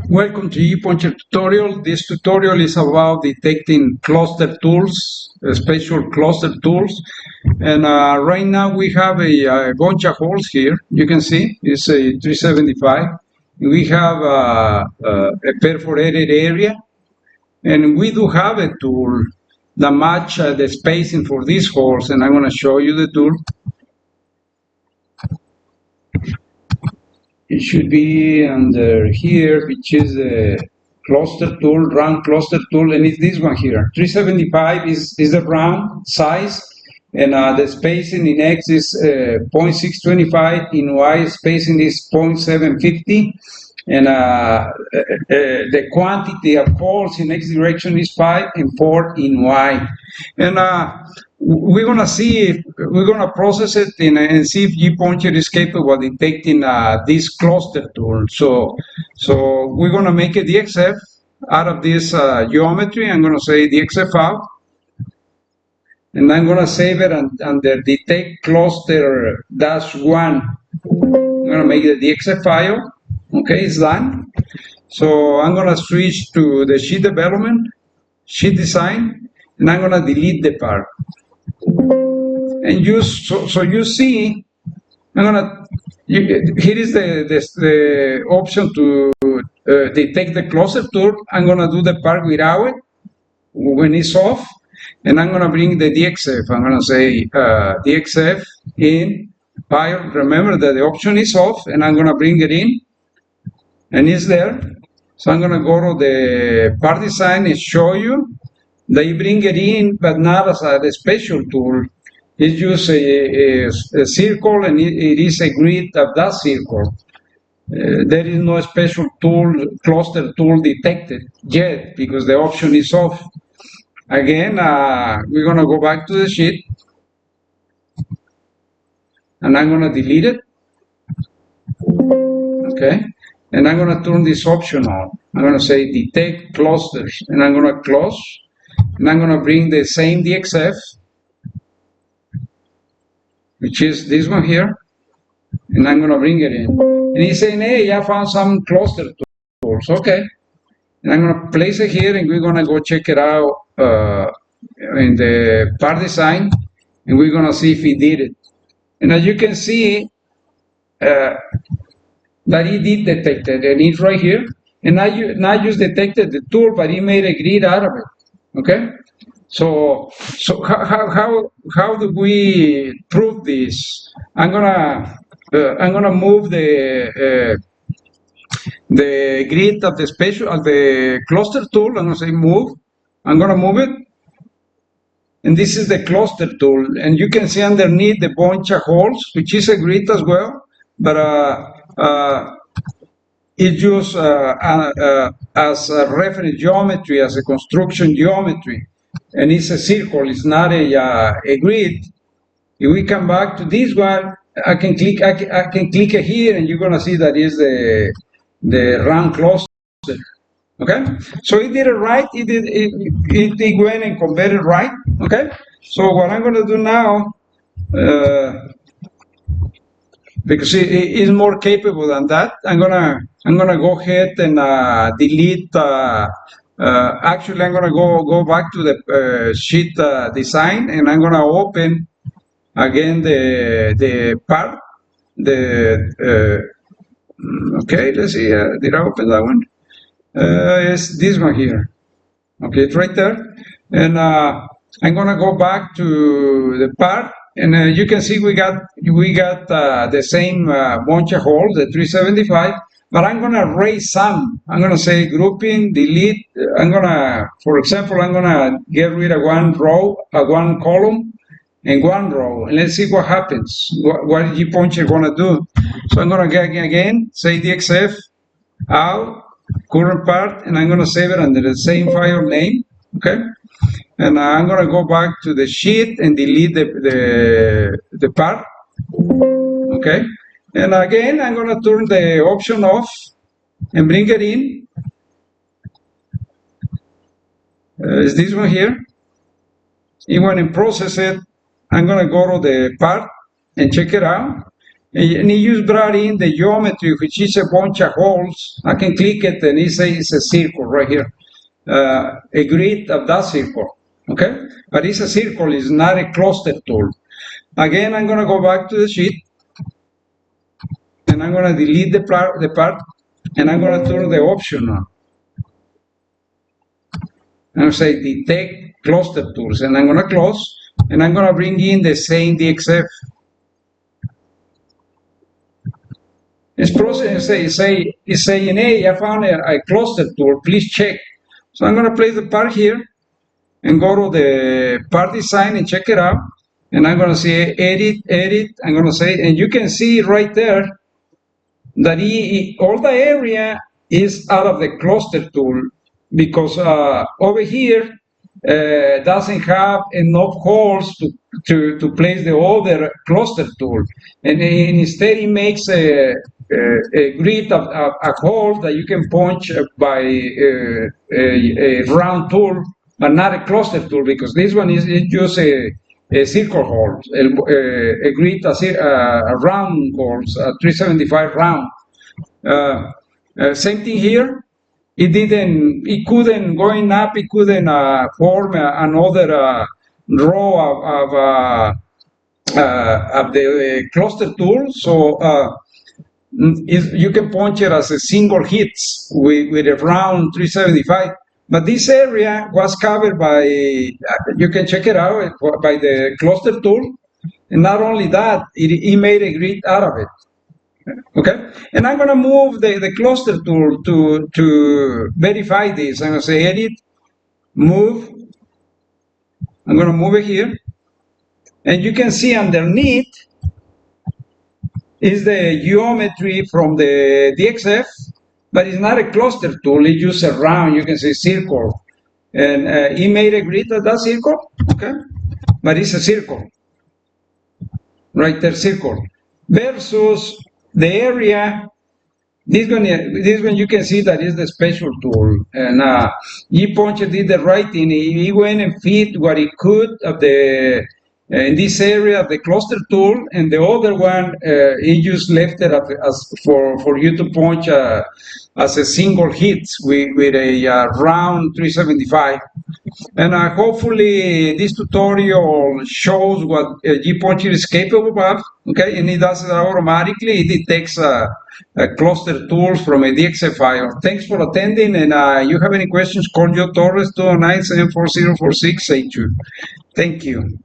Welcome to ePuncture tutorial. This tutorial is about detecting cluster tools, special cluster tools. And right now we have a bunch of holes here. You can see it's a 375. We have a perforated area. And we do have a tool that match the spacing for these holes. And I'm going to show you the tool. It should be under here, which is the cluster tool, round cluster tool, and it's this one here. 375 is the round size, and the spacing in X is 0.625, in Y spacing is 0.750, and the quantity of holes in X direction is 5 and 4 in Y. And we're gonna see if we're gonna process it and see if ePuncture is capable of detecting this cluster tool. So we're gonna make a DXF out of this geometry. I'm gonna say DXF out, and I'm gonna save it under detect cluster -1. I'm gonna make the DXF file. Okay, it's done. So I'm gonna switch to the sheet development, sheet design, and I'm gonna delete the part. And so you see, here is the option to detect the cluster tool. I'm gonna do the part without it when it's off, and I'm gonna bring the DXF. I'm gonna say DXF in file. Remember that the option is off, and I'm gonna bring it in, and it's there. So I'm gonna go to the part design and show you. They bring it in, but not as a special tool. It's just a circle, and it is a grid of that circle. There is no special tool, cluster tool detected yet, because the option is off. Again, we're going to go back to the sheet, and I'm going to delete it. Okay, and I'm going to turn this option on. I'm going to say detect clusters, and I'm going to close, and I'm going to bring the same DXF, which is this one here, and I'm going to bring it in. And he's saying, hey, I found some cluster tools. Okay. And I'm going to place it here, and we're going to go check it out in the part design, and we're going to see if he did it. And as you can see, that he did detect it, and it's right here. And not just detected the tool, but he made a grid out of it. Okay. So how do we prove this? I'm gonna move the grid of the cluster tool. I'm gonna say move. I'm gonna move it, and this is the cluster tool. And you can see underneath the bunch of holes, which is a grid as well, but it's used as a reference geometry, as a construction geometry. And it's a circle, it's not a grid. If we come back to this one, I can click it here, and you're gonna see that is the round cluster. Okay, so it did it right. It went and converted right. Okay, so what I'm gonna do now, because it is more capable than that, I'm gonna go ahead and delete. Actually, I'm gonna go back to the sheet design, and I'm gonna open again the part. Okay, let's see. Did I open that one? It's this one here. Okay, it's right there, and I'm gonna go back to the part, and you can see we got the same bunch of holes, the 375. But I'm gonna erase some. I'm gonna say grouping, delete. For example, I'm gonna get rid of one row, one column, and one row, and let's see what happens. What ePuncture gonna do? So I'm gonna get again, say DXF out, current part, and I'm gonna save it under the same file name. Okay, and I'm gonna go back to the sheet and delete the part. Okay. And again, I'm going to turn the option off and bring it in. Is this one here? And when I process it, I'm going to go to the part and check it out. And he just brought in the geometry, which is a bunch of holes. I can click it and it says it's a circle right here. A grid of that circle, okay? But it's a circle, it's not a cluster tool. Again, I'm gonna go back to the sheet and I'm gonna delete the part and I'm gonna turn the option on. I'm gonna say detect cluster tools and I'm gonna close and I'm gonna bring in the same DXF. It's process it's saying, hey, I found a cluster tool, please check. So I'm going to place the part here and go to the part design and check it out. And I'm going to say edit. I'm going to say, and you can see right there that all the area is out of the cluster tool because over here doesn't have enough holes to place the other cluster tool. And instead it makes a grid of a hole that you can punch by a round tool, but not a cluster tool, because this one is just a circle hole, a grid, a round holes, 375 round. Same thing here. It couldn't going up. It couldn't form another row of the cluster tool. So you can punch it as a single hits with a round 375. But this area was covered by, you can check it out, by the cluster tool. And not only that, it made a grid out of it. Okay, and I'm going to move the cluster tool to verify this. I'm going to say edit, move. I'm going to move it here. And you can see underneath is the geometry from the DXF, but it's not a cluster tool. It's just a round, you can say circle. And he made a grid of that circle, okay? But it's a circle. Right there, circle. Versus the area, this one you can see that is the special tool. And he punched did the right thing. He went and fit what he could of the in this area of the cluster tool, and the other one he just left it as for you to punch as a single hit with a round 375. And hopefully this tutorial shows what G-Puncher is capable of, okay? And it does it automatically. It detects cluster tools from a DXF file. Thanks for attending, and you have any questions, call Joe Torres, 209-740-4682. Thank you.